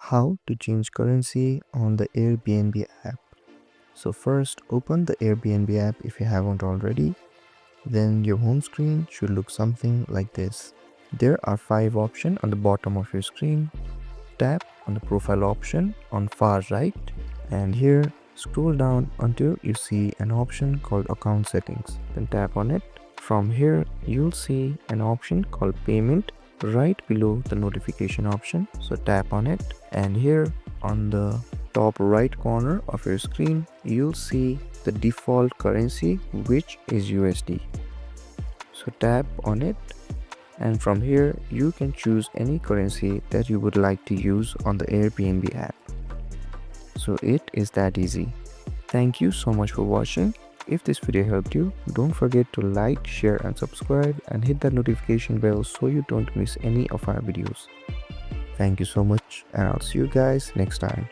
how to change currency on the Airbnb app. So first, open the Airbnb app if you haven't already. Then your home screen should look something like this. There are 5 options on the bottom of your screen. Tap on the profile option on far right, and here scroll down until you see an option called account settings. Then tap on it. From here you'll see an option called payment right below the notification option. So tap on it, and here on the top right corner of your screen you'll see the default currency, which is USD. So tap on it, and from here you can choose any currency that you would like to use on the Airbnb app. So it is that easy. Thank you so much for watching. If this video helped you, don't forget to like, share and subscribe, and hit that notification bell so you don't miss any of our videos. Thank you so much, and I'll see you guys next time.